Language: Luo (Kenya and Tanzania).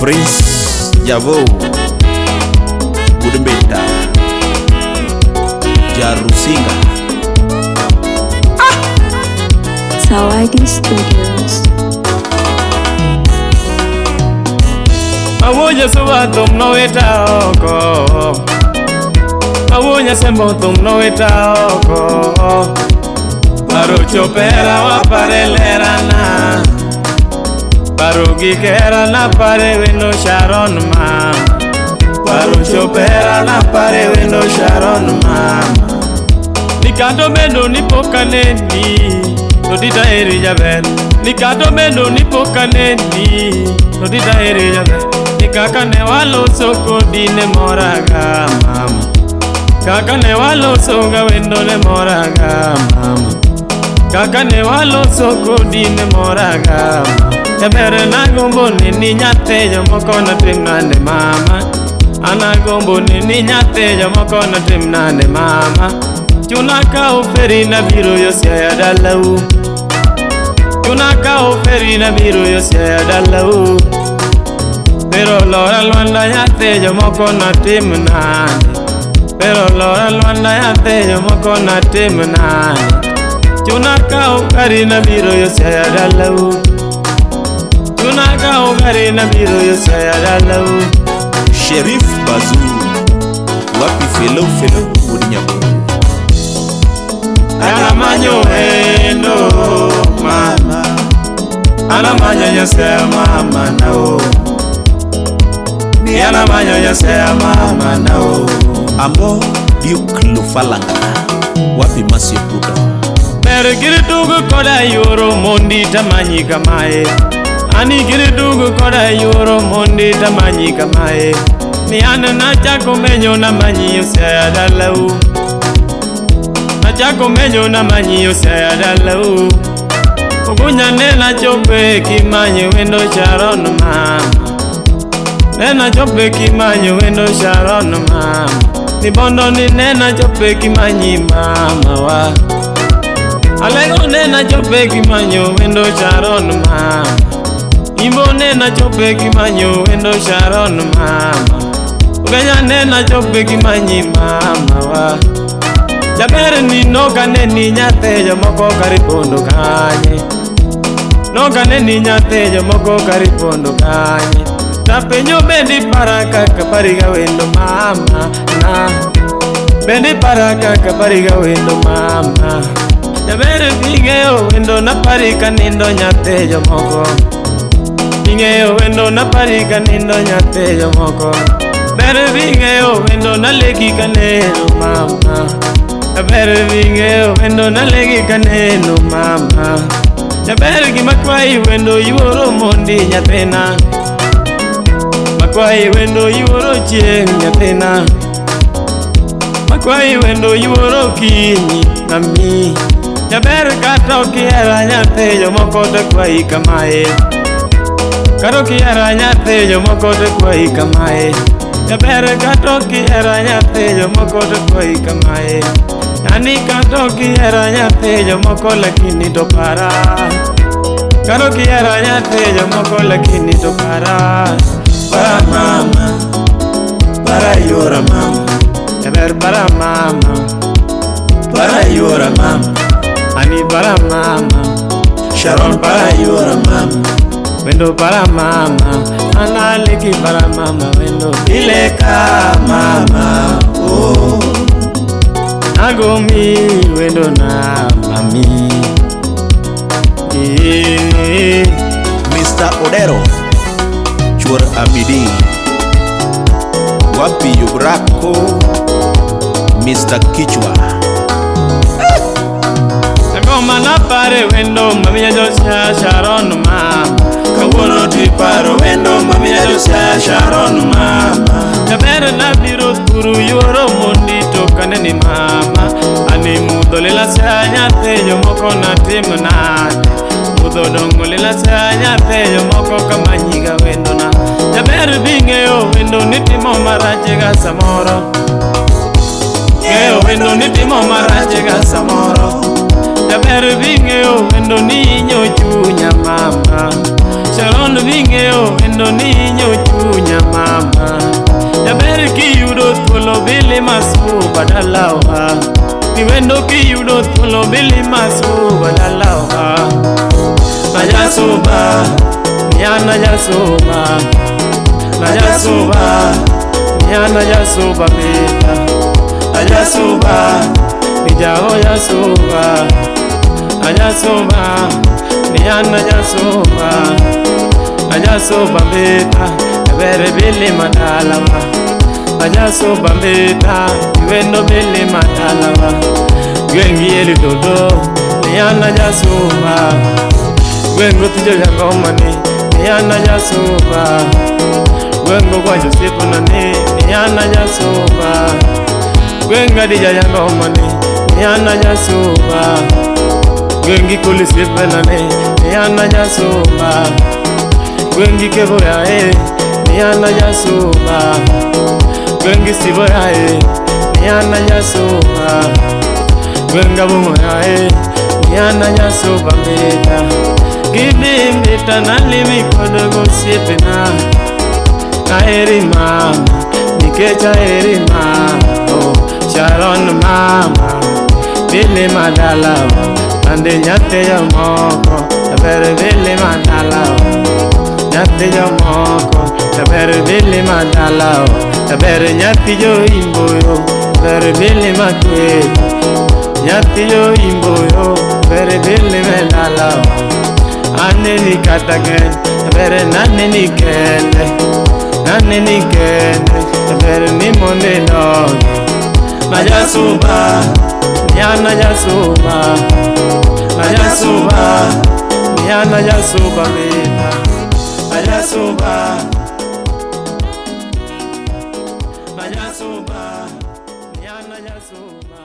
Prince Javo Budembeta Jarusinga Zawadi Studios. Awunya suba tum no weta oko, awunya sembo tum no weta oko. Paru chopera wa parelera na, paru gikera na pare wendo Sharon mama. Paru chopera na pare wendo Sharon mama. Nikando mendo nipokaneni, nodita eri jaber. Nikando mendo nipokaneni, nodita eri jaber. Kaka ne walo soko dine moraga mama, kaka ne walo soga wendo ne moraga mama, kaka ne walo soko dine moraga mama. Ebere na gombo ni nyate jomoko na timnande mama, ana gombo ni nyate jomoko na timnande mama. Chunaka uferi na biro yo Siaya dalau, chunaka uferi na biro yo Siaya dalau. Pero lora luanda yate jomoko na timnane, pero lora luanda yate jomoko na timnane. Chunaka ukari na biro yo Siaya dalau, chunaka ukari na biro yo Siaya dalau. Sheriff Bazu wapi felo Budinyabo Ana manyo endo mama, ana manyo yase mama nao, yana manyo yase mama nao. Ambo Duke Lufalanga wapi Masi Budo Mere giri dugu koda yoro mondi tamanyi kamae, ani giri dugu koda yoro mondi tamanyi kamae. Ni ana na chako menyo na manyi yo Siaya dalau, na chako menyo na manyi yo Siaya dalau. Ugunya nena chope kimanyi wendo Sharon mama, nena chope kimanyi wendo Sharon mama. Ni bondo ni nena chope kimanyi mama wa, alego nena chope kimanyi wendo Sharon mama. Imbo nena chope kimanyi wendo Sharon mama. Uganya nena chope kimanyi mama wa. Jabere ni noka neni nyate jomoko karipondo kanye, noka neni nyate jomoko karipondo kanye. Tapenyo bendi paraka kapariga wendo mama na, bendi paraka kapariga wendo mama. Jabere bingeo wendo na parika nindo nyate jomoko, bingeo wendo na parika nindo nyate jomoko. Bere bingeo wendo na legi kaneno mama, bere bingeo wendo na legi kaneno mama. Jabere gimakwai wendo yuoro mondi nyathina, makwai wendo yuoro chieng nyathina, makwai wendo yuoro kinyi nami. Jaber kata okiera nyathe jomoko te kwai kamae, kata okiera nyathe jomoko te kwai kamae. Jaber kata okiera nyathe jomoko te kwai kamae. Yani kata okiera nyathe jomoko lakini to para, kata okiera nyathe jomoko lakini to para. Para mama, para yora mama, jaber para mama, para yora mama. Ani para mama, Sharon para yora mama, wendo para mama, analeki para mama, wendo ileka mama. Oh, nagomi wendo na mami. Mr. Odero Chuor Abidi wapi Yubrako Mr. Kichwa Ngoma na pare wendo mami ya Josia Sharon mama, kawono ti paro wendo mami ya Josia Sharon mama. Jabere na biro turu yoro mondi tokane ni mama, ani mudo lela sanya te jomoko na timnane, mudo dongo lela sanya te jomoko kamanyiga wendo na. Jabere bingeo wendo nitimo marache ga samoro, ngeo wendo nitimo marache ga samoro. Jaber bingeo wendo ninyo chunya mama, Sharon bingeo wendo ninyo chunya dalawa Niwendo kiyudo thuolo milima suba dalawa Najasuba, nyana jasuba Najasuba, nyana jasuba beta Najasuba, nijao jasuba Najasuba, nyana jasuba Najasuba beta, ebere bili madalawa Najasuba beta, niwendo bili madalawa Gwengi eli dodo, nyana jasuba Gwengo tijo ya ngomani, nyana jasuba Gwengo kwa Josefu nani, nyana jasuba Gwenga dija ya ngomani, nyana jasuba Gwengi kulisipe nani, nyana jasuba Gwengi kebo ya nyana jasuba Gwengi sibo ya nyana jasuba Gwenga bungo ya nyana jasuba mbita Gidi mbita nalimi kodogo sipina Kaeri mama, nikecha eri mama Sharon mama, bili madalawa Ande nyate ya moko, tabere bili madalawa Nyate ya moko, tabere bili madalawa Tabere nyati yo imboyo, tabere bili matwetu Nyati yo imboyo, tabere bili madalawa Ane ni katagen, tabere nane ni kende Nane ni kende, tabere ni monde nogi Najasuba, nyana jasuba Najasuba, nyana jasuba beta Najasuba Najasuba, nyana jasuba